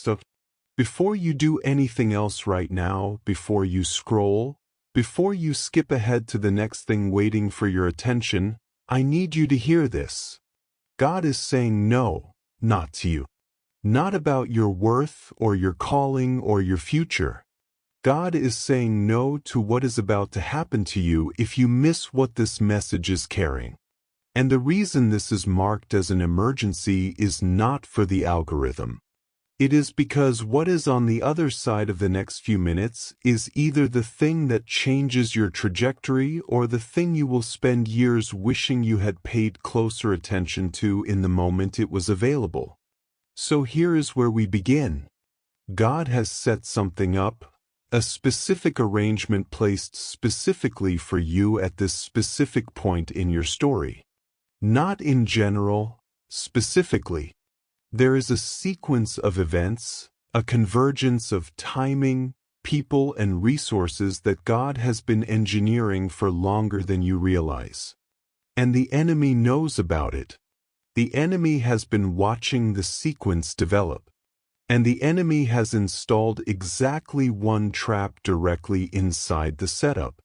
So, before you do anything else right now, before you scroll, before you skip ahead to the next thing waiting for your attention, I need you to hear this. God is saying no, not to you. Not about your worth or your calling or your future. God is saying no to what is about to happen to you if you miss what this message is carrying. And the reason this is marked as an emergency is not for the algorithm. It is because what is on the other side of the next few minutes is either the thing that changes your trajectory or the thing you will spend years wishing you had paid closer attention to in the moment it was available. So here is where we begin. God has set something up, a specific arrangement placed specifically for you at this specific point in your story. Not in general, specifically. There is a sequence of events, a convergence of timing, people, and resources that God has been engineering for longer than you realize. And the enemy knows about it. The enemy has been watching the sequence develop. And the enemy has installed exactly one trap directly inside the setup.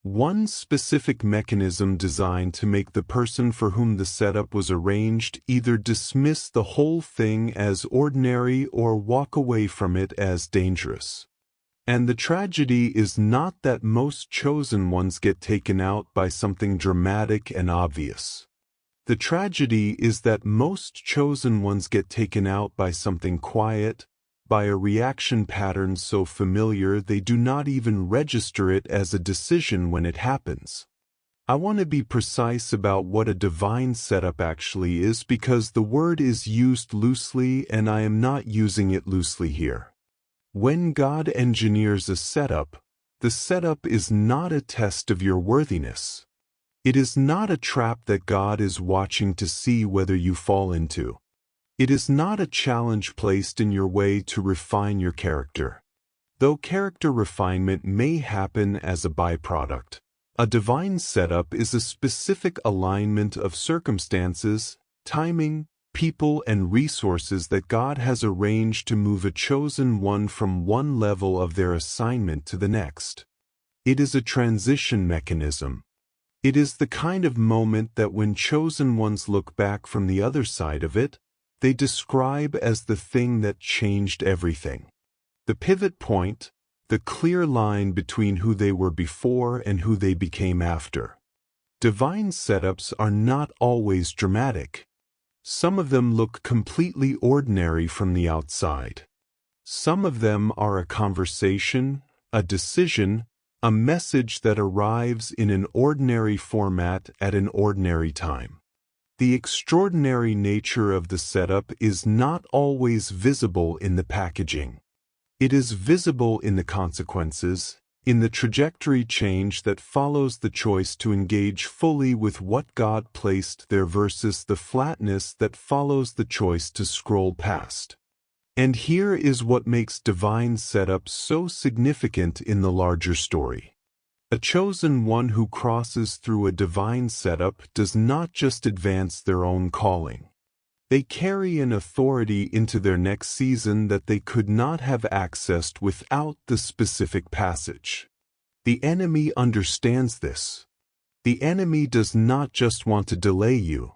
One specific mechanism designed to make the person for whom the setup was arranged either dismiss the whole thing as ordinary or walk away from it as dangerous. And the tragedy is not that most chosen ones get taken out by something dramatic and obvious. The tragedy is that most chosen ones get taken out by something quiet, by a reaction pattern so familiar they do not even register it as a decision when it happens. I want to be precise about what a divine setup actually is because the word is used loosely and I am not using it loosely here. When God engineers a setup, the setup is not a test of your worthiness. It is not a trap that God is watching to see whether you fall into. It is not a challenge placed in your way to refine your character. Though character refinement may happen as a byproduct, a divine setup is a specific alignment of circumstances, timing, people, and resources that God has arranged to move a chosen one from one level of their assignment to the next. It is a transition mechanism. It is the kind of moment that when chosen ones look back from the other side of it, they describe as the thing that changed everything. The pivot point, the clear line between who they were before and who they became after. Divine setups are not always dramatic. Some of them look completely ordinary from the outside. Some of them are a conversation, a decision, a message that arrives in an ordinary format at an ordinary time. The extraordinary nature of the setup is not always visible in the packaging. It is visible in the consequences, in the trajectory change that follows the choice to engage fully with what God placed there versus the flatness that follows the choice to scroll past. And here is what makes divine setup so significant in the larger story. A chosen one who crosses through a divine setup does not just advance their own calling. They carry an authority into their next season that they could not have accessed without the specific passage. The enemy understands this. The enemy does not just want to delay you.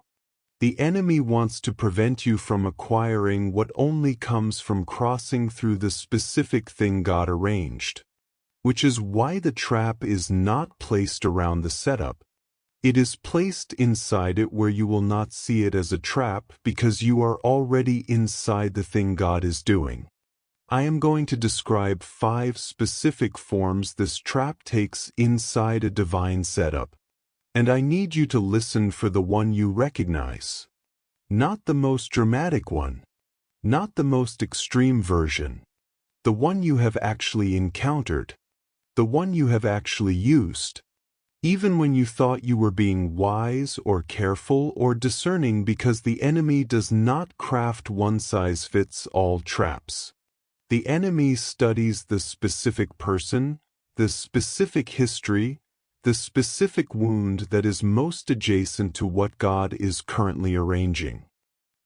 The enemy wants to prevent you from acquiring what only comes from crossing through the specific thing God arranged. Which is why the trap is not placed around the setup. It is placed inside it where you will not see it as a trap because you are already inside the thing God is doing. I am going to describe 5 specific forms this trap takes inside a divine setup. And I need you to listen for the one you recognize. Not the most dramatic one. Not the most extreme version. The one you have actually encountered. The one you have actually used, even when you thought you were being wise or careful or discerning because the enemy does not craft one-size-fits-all traps. The enemy studies the specific person, the specific history, the specific wound that is most adjacent to what God is currently arranging.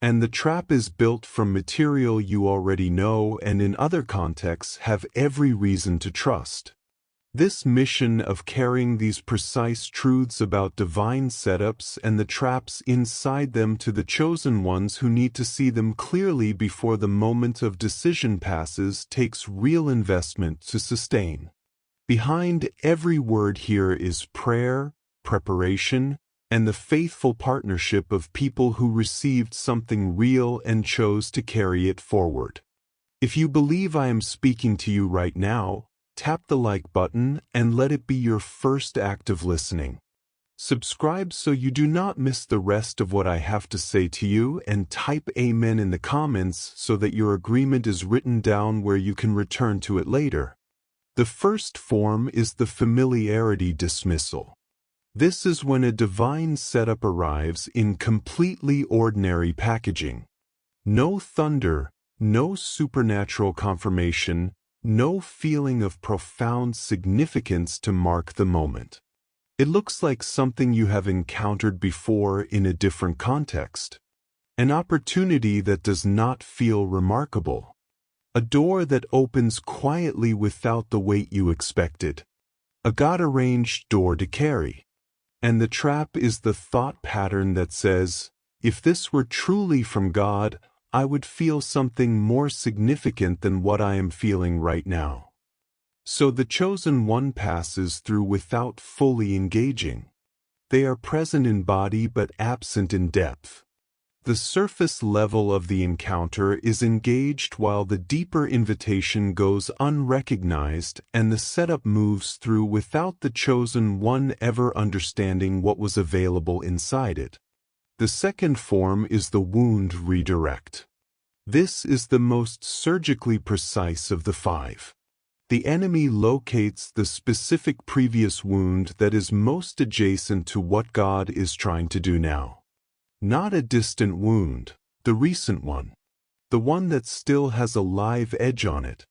And the trap is built from material you already know and in other contexts have every reason to trust. This mission of carrying these precise truths about divine setups and the traps inside them to the chosen ones who need to see them clearly before the moment of decision passes takes real investment to sustain. Behind every word here is prayer, preparation, and the faithful partnership of people who received something real and chose to carry it forward. If you believe I am speaking to you right now, tap the like button and let it be your first act of listening. Subscribe so you do not miss the rest of what I have to say to you, and type Amen in the comments so that your agreement is written down where you can return to it later. The first form is the familiarity dismissal. This is when a divine setup arrives in completely ordinary packaging. No thunder, no supernatural confirmation, no feeling of profound significance to mark the moment. It looks like something you have encountered before in a different context. An opportunity that does not feel remarkable. A door that opens quietly without the weight you expected. A God-arranged door to carry. And the trap is the thought pattern that says, if this were truly from God, I would feel something more significant than what I am feeling right now. So the chosen one passes through without fully engaging. They are present in body but absent in depth. The surface level of the encounter is engaged while the deeper invitation goes unrecognized, and the setup moves through without the chosen one ever understanding what was available inside it. The second form is the wound redirect. This is the most surgically precise of the five. The enemy locates the specific previous wound that is most adjacent to what God is trying to do now. Not a distant wound, the recent one. The one that still has a live edge on it.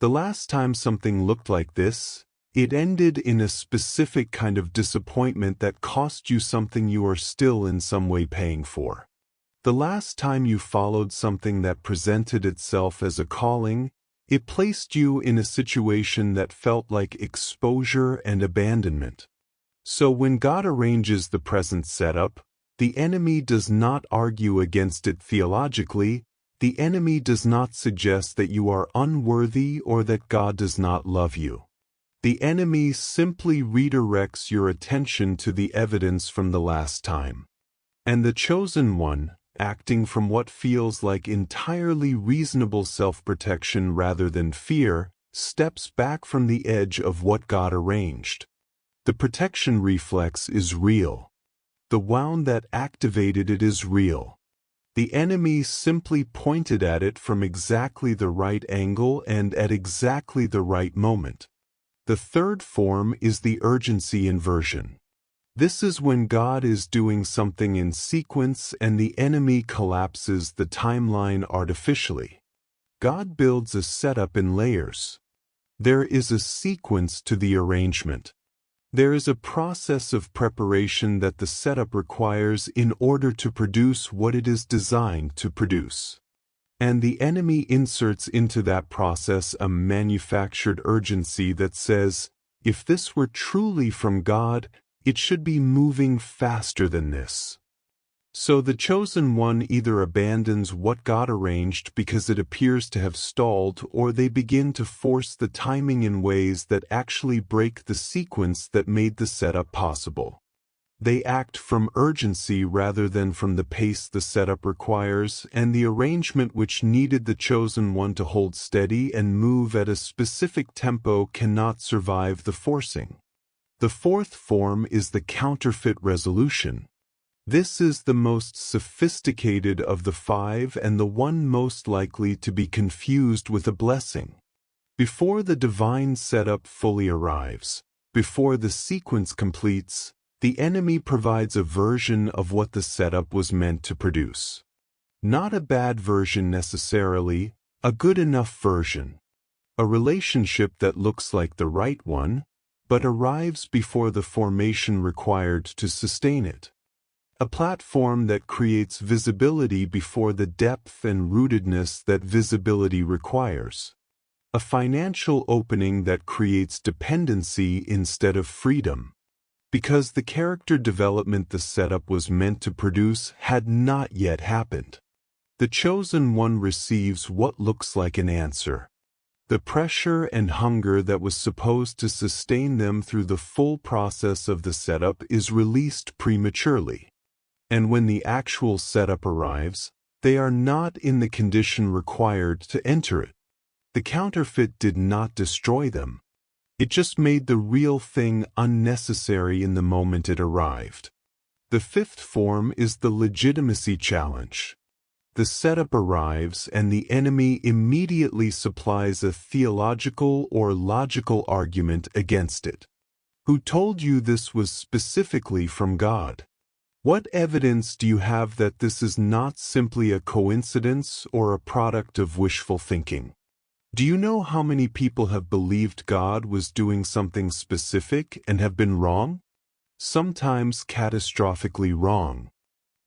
The last time something looked like this, it ended in a specific kind of disappointment that cost you something you are still in some way paying for. The last time you followed something that presented itself as a calling, it placed you in a situation that felt like exposure and abandonment. So when God arranges the present setup, the enemy does not argue against it theologically. The enemy does not suggest that you are unworthy or that God does not love you. The enemy simply redirects your attention to the evidence from the last time. And the chosen one, acting from what feels like entirely reasonable self-protection rather than fear, steps back from the edge of what God arranged. The protection reflex is real. The wound that activated it is real. The enemy simply pointed at it from exactly the right angle and at exactly the right moment. The third form is the urgency inversion. This is when God is doing something in sequence and the enemy collapses the timeline artificially. God builds a setup in layers. There is a sequence to the arrangement. There is a process of preparation that the setup requires in order to produce what it is designed to produce. And the enemy inserts into that process a manufactured urgency that says, if this were truly from God, it should be moving faster than this. So the chosen one either abandons what God arranged because it appears to have stalled, or they begin to force the timing in ways that actually break the sequence that made the setup possible. They act from urgency rather than from the pace the setup requires, and the arrangement which needed the chosen one to hold steady and move at a specific tempo cannot survive the forcing. The fourth form is the counterfeit resolution. This is the most sophisticated of the five and the one most likely to be confused with a blessing. Before the divine setup fully arrives, before the sequence completes, the enemy provides a version of what the setup was meant to produce. Not a bad version necessarily, a good enough version. A relationship that looks like the right one, but arrives before the formation required to sustain it. A platform that creates visibility before the depth and rootedness that visibility requires. A financial opening that creates dependency instead of freedom. Because the character development the setup was meant to produce had not yet happened. The chosen one receives what looks like an answer. The pressure and hunger that was supposed to sustain them through the full process of the setup is released prematurely. And when the actual setup arrives, they are not in the condition required to enter it. The counterfeit did not destroy them. It just made the real thing unnecessary in the moment it arrived. The fifth form is the legitimacy challenge. The setup arrives and the enemy immediately supplies a theological or logical argument against it. Who told you this was specifically from God? What evidence do you have that this is not simply a coincidence or a product of wishful thinking? Do you know how many people have believed God was doing something specific and have been wrong? Sometimes catastrophically wrong.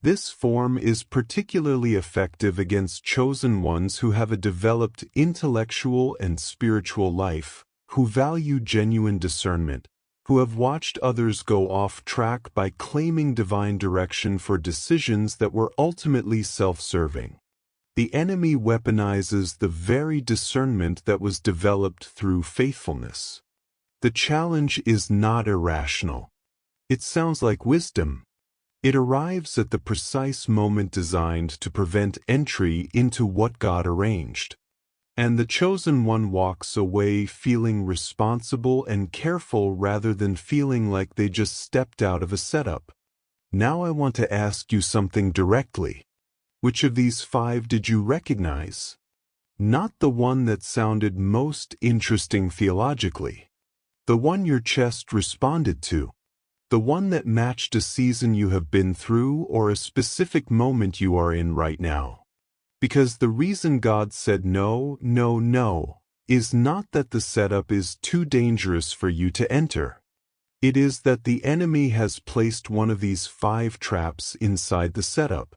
This form is particularly effective against chosen ones who have a developed intellectual and spiritual life, who value genuine discernment, who have watched others go off track by claiming divine direction for decisions that were ultimately self-serving. The enemy weaponizes the very discernment that was developed through faithfulness. The challenge is not irrational. It sounds like wisdom. It arrives at the precise moment designed to prevent entry into what God arranged. And the chosen one walks away feeling responsible and careful rather than feeling like they just stepped out of a setup. Now I want to ask you something directly. Which of these five did you recognize? Not the one that sounded most interesting theologically. The one your chest responded to. The one that matched a season you have been through or a specific moment you are in right now. Because the reason God said no, no, no, is not that the setup is too dangerous for you to enter. It is that the enemy has placed one of these five traps inside the setup.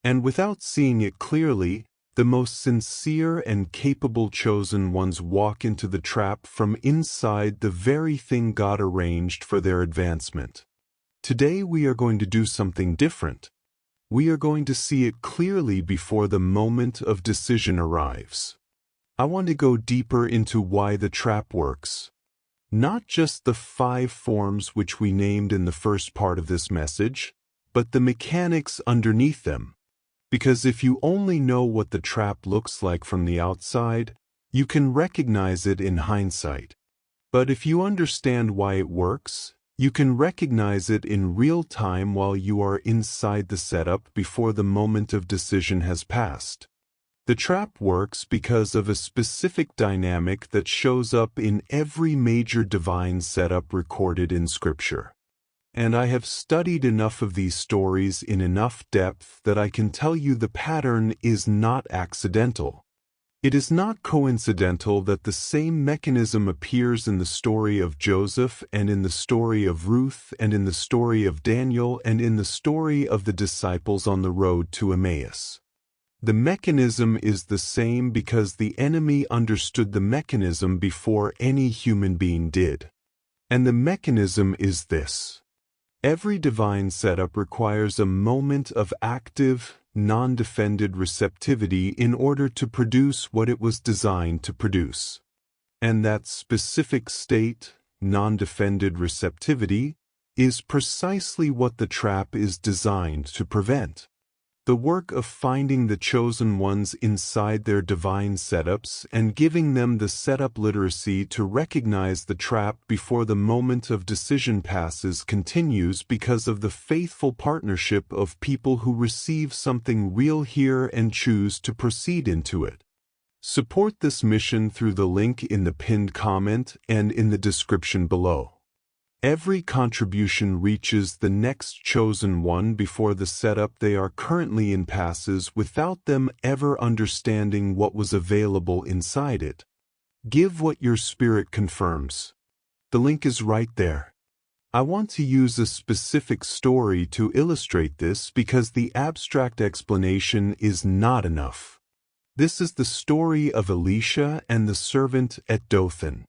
And without seeing it clearly, the most sincere and capable chosen ones walk into the trap from inside the very thing God arranged for their advancement. Today we are going to do something different. We are going to see it clearly before the moment of decision arrives. I want to go deeper into why the trap works. Not just the five forms which we named in the first part of this message, but the mechanics underneath them. Because if you only know what the trap looks like from the outside, you can recognize it in hindsight. But if you understand why it works, you can recognize it in real time while you are inside the setup before the moment of decision has passed. The trap works because of a specific dynamic that shows up in every major divine setup recorded in Scripture. And I have studied enough of these stories in enough depth that I can tell you the pattern is not accidental. It is not coincidental that the same mechanism appears in the story of Joseph and in the story of Ruth and in the story of Daniel and in the story of the disciples on the road to Emmaus. The mechanism is the same because the enemy understood the mechanism before any human being did. And the mechanism is this. Every divine setup requires a moment of active, non-defended receptivity in order to produce what it was designed to produce. And that specific state, non-defended receptivity, is precisely what the trap is designed to prevent. The work of finding the chosen ones inside their divine setups and giving them the setup literacy to recognize the trap before the moment of decision passes continues because of the faithful partnership of people who receive something real here and choose to proceed into it. Support this mission through the link in the pinned comment and in the description below. Every contribution reaches the next chosen one before the setup they are currently in passes without them ever understanding what was available inside it. Give what your spirit confirms. The link is right there. I want to use a specific story to illustrate this because the abstract explanation is not enough. This is the story of Elisha and the servant at Dothan.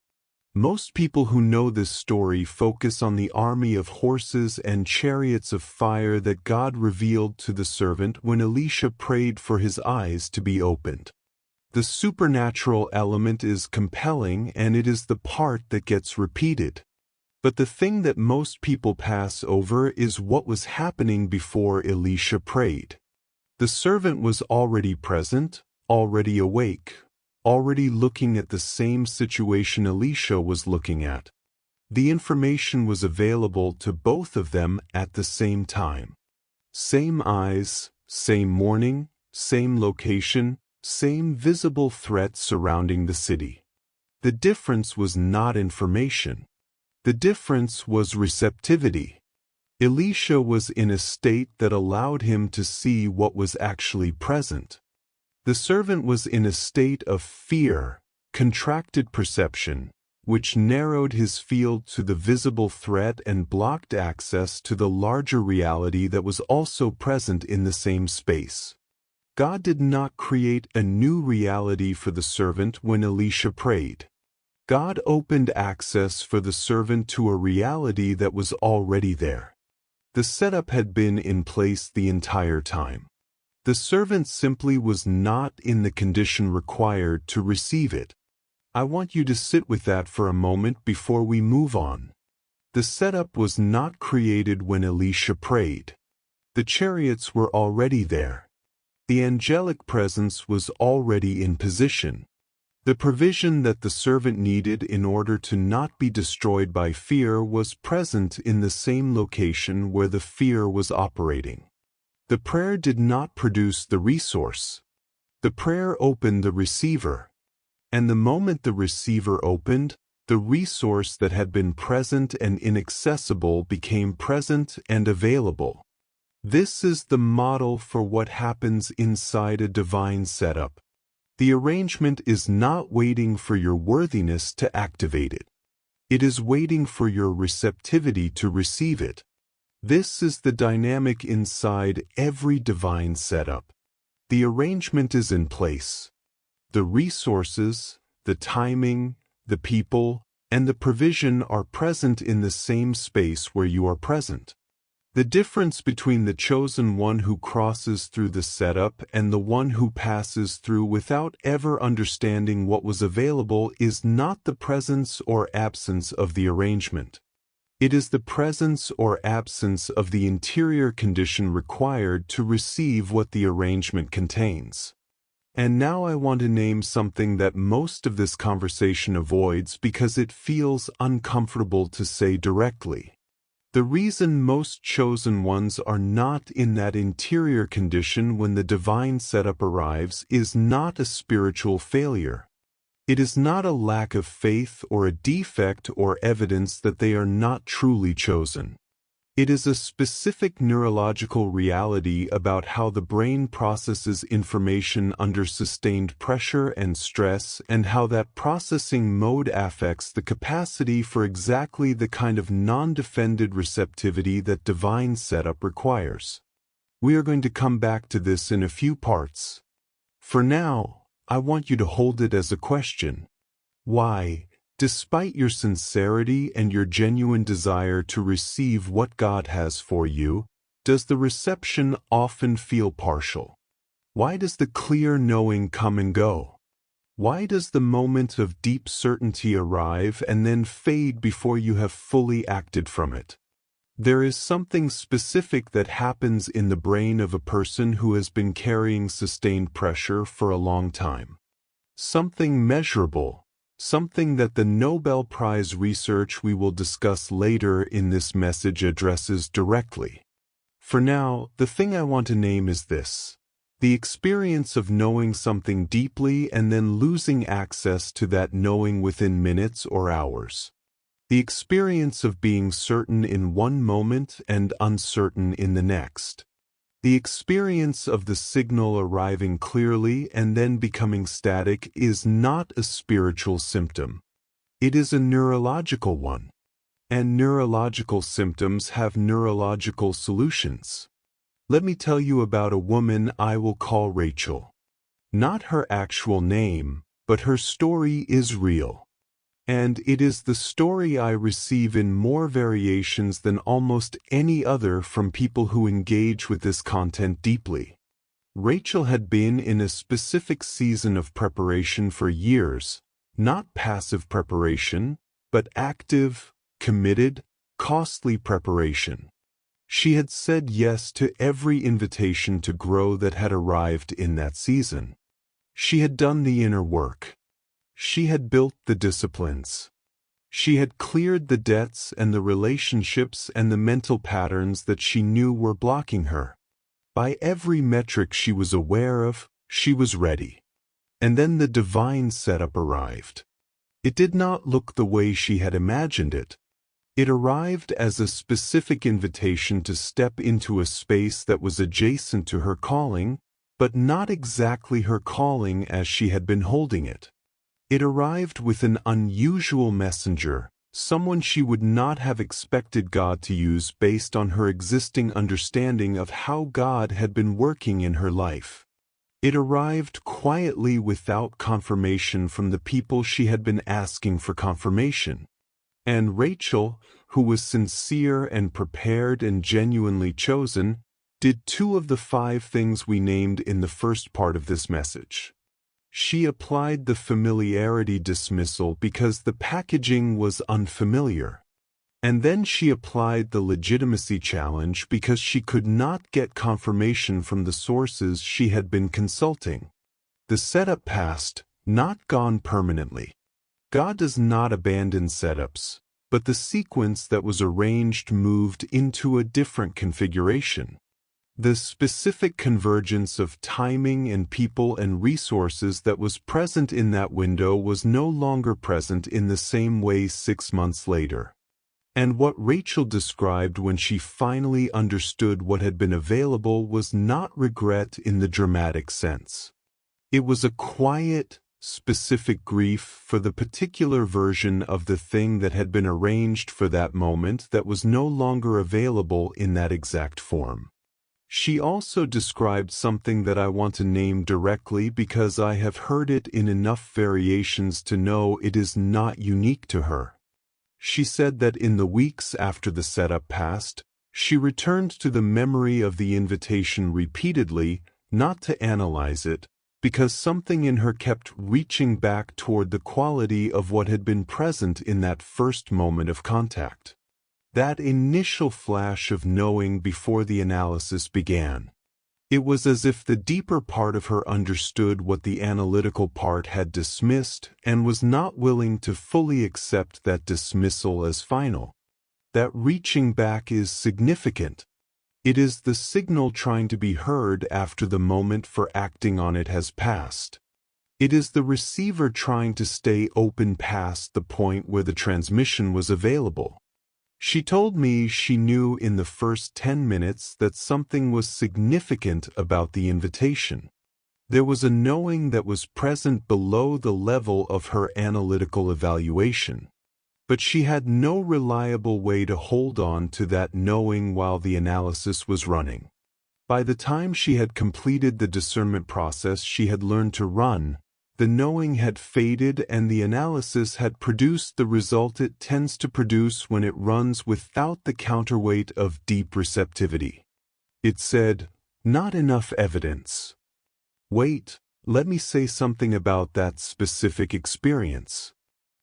Most people who know this story focus on the army of horses and chariots of fire that God revealed to the servant when Elisha prayed for his eyes to be opened. The supernatural element is compelling, and it is the part that gets repeated. But the thing that most people pass over is what was happening before Elisha prayed. The servant was already present, already awake, already looking at the same situation Elisha was looking at. The information was available to both of them at the same time. Same eyes, same morning, same location, same visible threat surrounding the city. The difference was not information. The difference was receptivity. Elisha was in a state that allowed him to see what was actually present. The servant was in a state of fear, contracted perception, which narrowed his field to the visible threat and blocked access to the larger reality that was also present in the same space. God did not create a new reality for the servant when Elisha prayed. God opened access for the servant to a reality that was already there. The setup had been in place the entire time. The servant simply was not in the condition required to receive it. I want you to sit with that for a moment before we move on. The setup was not created when Elisha prayed. The chariots were already there. The angelic presence was already in position. The provision that the servant needed in order to not be destroyed by fear was present in the same location where the fear was operating. The prayer did not produce the resource. The prayer opened the receiver. And the moment the receiver opened, the resource that had been present and inaccessible became present and available. This is the model for what happens inside a divine setup. The arrangement is not waiting for your worthiness to activate it. It is waiting for your receptivity to receive it. This is the dynamic inside every divine setup. The arrangement is in place. The resources, the timing, the people, and the provision are present in the same space where you are present. The difference between the chosen one who crosses through the setup and the one who passes through without ever understanding what was available is not the presence or absence of the arrangement. It is the presence or absence of the interior condition required to receive what the arrangement contains. And now I want to name something that most of this conversation avoids because it feels uncomfortable to say directly. The reason most chosen ones are not in that interior condition when the divine setup arrives is not a spiritual failure. It is not a lack of faith or a defect or evidence that they are not truly chosen. It is a specific neurological reality about how the brain processes information under sustained pressure and stress, and how that processing mode affects the capacity for exactly the kind of non-defended receptivity that divine setup requires. We are going to come back to this in a few parts. For now, I want you to hold it as a question. Why, despite your sincerity and your genuine desire to receive what God has for you, does the reception often feel partial? Why does the clear knowing come and go? Why does the moment of deep certainty arrive and then fade before you have fully acted from it? There is something specific that happens in the brain of a person who has been carrying sustained pressure for a long time. Something measurable. Something that the Nobel Prize research we will discuss later in this message addresses directly. For now, the thing I want to name is this: the experience of knowing something deeply and then losing access to that knowing within minutes or hours. The experience of being certain in one moment and uncertain in the next. The experience of the signal arriving clearly and then becoming static is not a spiritual symptom. It is a neurological one. And neurological symptoms have neurological solutions. Let me tell you about a woman I will call Rachel. Not her actual name, but her story is real. And it is the story I receive in more variations than almost any other from people who engage with this content deeply. Rachel had been in a specific season of preparation for years, not passive preparation, but active, committed, costly preparation. She had said yes to every invitation to grow that had arrived in that season. She had done the inner work. She had built the disciplines. She had cleared the debts and the relationships and the mental patterns that she knew were blocking her. By every metric she was aware of, she was ready. And then the divine setup arrived. It did not look the way she had imagined it. It arrived as a specific invitation to step into a space that was adjacent to her calling, but not exactly her calling as she had been holding it. It arrived with an unusual messenger, someone she would not have expected God to use based on her existing understanding of how God had been working in her life. It arrived quietly without confirmation from the people she had been asking for confirmation. And Rachel, who was sincere and prepared and genuinely chosen, did 2 of the 5 things we named in the first part of this message. She applied the familiarity dismissal because the packaging was unfamiliar. And then she applied the legitimacy challenge because she could not get confirmation from the sources she had been consulting. The setup passed, not gone permanently. God does not abandon setups, but the sequence that was arranged moved into a different configuration. The specific convergence of timing and people and resources that was present in that window was no longer present in the same way 6 months later. And what Rachel described when she finally understood what had been available was not regret in the dramatic sense. It was a quiet, specific grief for the particular version of the thing that had been arranged for that moment that was no longer available in that exact form. She also described something that I want to name directly because I have heard it in enough variations to know it is not unique to her. She said that in the weeks after the setup passed, she returned to the memory of the invitation repeatedly, not to analyze it, because something in her kept reaching back toward the quality of what had been present in that first moment of contact. That initial flash of knowing before the analysis began. It was as if the deeper part of her understood what the analytical part had dismissed and was not willing to fully accept that dismissal as final. That reaching back is significant. It is the signal trying to be heard after the moment for acting on it has passed. It is the receiver trying to stay open past the point where the transmission was available. She told me she knew in the first 10 minutes that something was significant about the invitation. There was a knowing that was present below the level of her analytical evaluation. But she had no reliable way to hold on to that knowing while the analysis was running. By the time she had completed the discernment process she had learned to run, the knowing had faded and the analysis had produced the result it tends to produce when it runs without the counterweight of deep receptivity. It said, "Not enough evidence." Wait, let me say something about that specific experience.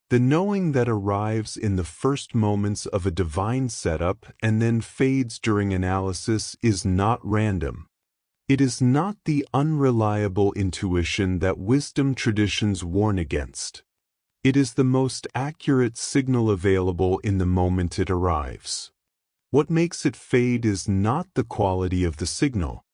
The knowing that arrives in the first moments of a divine setup and then fades during analysis is not random. It is not the unreliable intuition that wisdom traditions warn against. It is the most accurate signal available in the moment it arrives. What makes it fade is not the quality of the signal.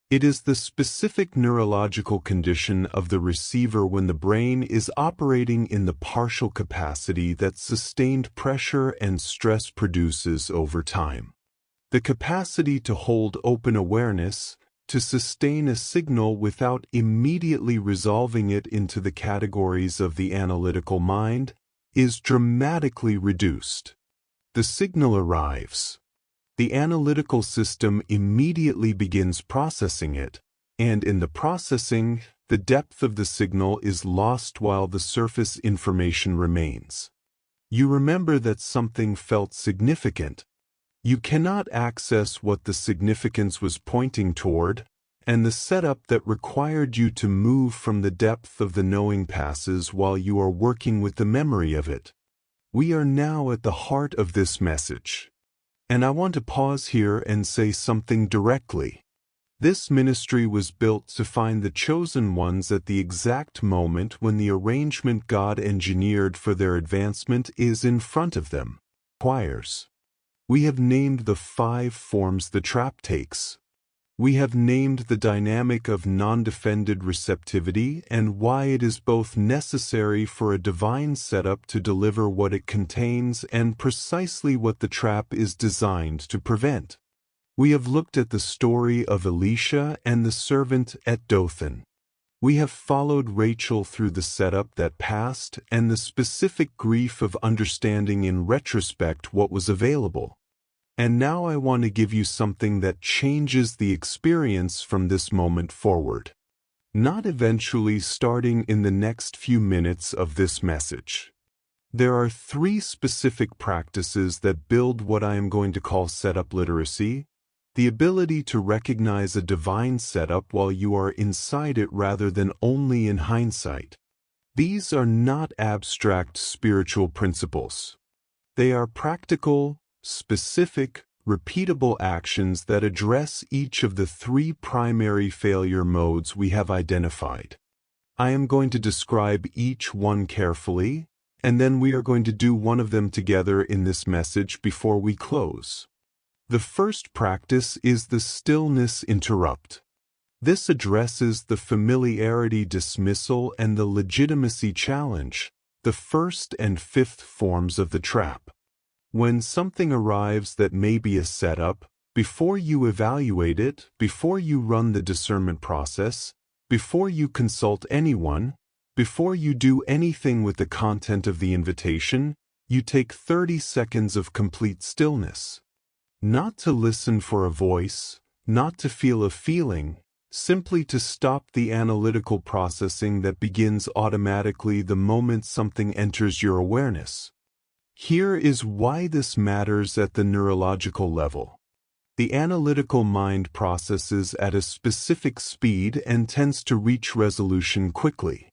It is the specific neurological condition of the receiver when the brain is operating in the partial capacity that sustained pressure and stress produces over time. The capacity to hold open awareness, to sustain a signal without immediately resolving it into the categories of the analytical mind, is dramatically reduced. The The signal arrives. The analytical system immediately begins processing it, and in the processing, the depth of the signal is lost while the surface information remains. You remember that something felt significant. You cannot access what the significance was pointing toward, and the setup that required you to move from the depth of the knowing passes while you are working with the memory of it. We are now at the heart of this message. And I want to pause here and say something directly. This ministry was built to find the chosen ones at the exact moment when the arrangement God engineered for their advancement is in front of them. Choirs. We have named the 5 forms the trap takes. We have named the dynamic of non-defended receptivity and why it is both necessary for a divine setup to deliver what it contains and precisely what the trap is designed to prevent. We have looked at the story of Elisha and the servant at Dothan. We have followed Rachel through the setup that passed and the specific grief of understanding in retrospect what was available. And now I want to give you something that changes the experience from this moment forward. Not eventually starting in the next few minutes of this message. There are 3 specific practices that build what I am going to call setup literacy. The ability to recognize a divine setup while you are inside it rather than only in hindsight. These are not abstract spiritual principles. They are practical, specific, repeatable actions that address each of the 3 primary failure modes we have identified. I am going to describe each one carefully, and then we are going to do one of them together in this message before we close. The first practice is the stillness interrupt. This addresses the familiarity dismissal and the legitimacy challenge, the 1st and 5th forms of the trap. When something arrives that may be a setup, before you evaluate it, before you run the discernment process, before you consult anyone, before you do anything with the content of the invitation, you take 30 seconds of complete stillness. Not to listen for a voice, not to feel a feeling, simply to stop the analytical processing that begins automatically the moment something enters your awareness. Here is why this matters at the neurological level. The analytical mind processes at a specific speed and tends to reach resolution quickly.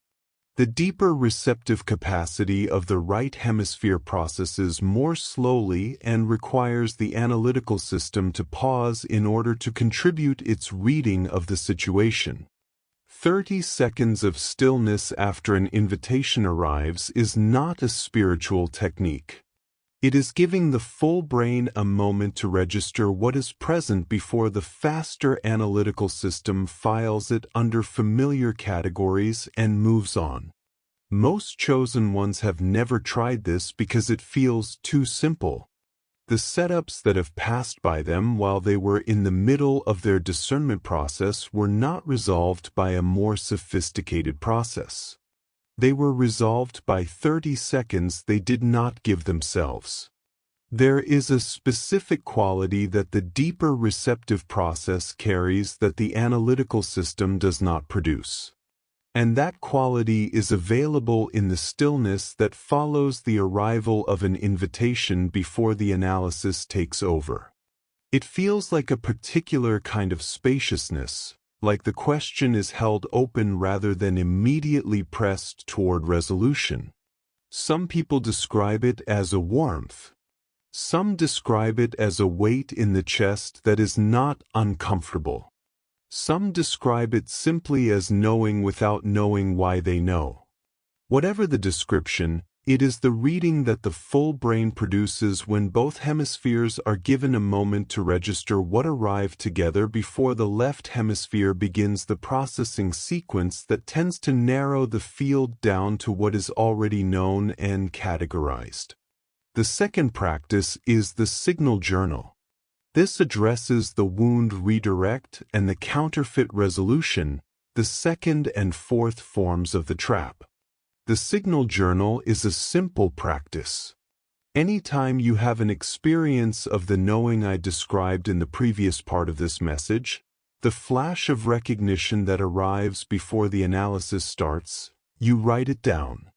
The deeper receptive capacity of the right hemisphere processes more slowly and requires the analytical system to pause in order to contribute its reading of the situation. 30 seconds of stillness after an invitation arrives is not a spiritual technique. It is giving the full brain a moment to register what is present before the faster analytical system files it under familiar categories and moves on. Most chosen ones have never tried this because it feels too simple. The setups that have passed by them while they were in the middle of their discernment process were not resolved by a more sophisticated process. They were resolved by 30 seconds they did not give themselves. There is a specific quality that the deeper receptive process carries that the analytical system does not produce. And that quality is available in the stillness that follows the arrival of an invitation before the analysis takes over. It feels like a particular kind of spaciousness, like the question is held open rather than immediately pressed toward resolution. Some people describe it as a warmth. Some describe it as a weight in the chest that is not uncomfortable. Some describe it simply as knowing without knowing why they know. Whatever the description, it is the reading that the full brain produces when both hemispheres are given a moment to register what arrived together before the left hemisphere begins the processing sequence that tends to narrow the field down to what is already known and categorized. The second practice is the signal journal. This addresses the wound redirect and the counterfeit resolution, the 2nd and 4th forms of the trap. The signal journal is a simple practice. Anytime you have an experience of the knowing I described in the previous part of this message, the flash of recognition that arrives before the analysis starts, you write it down.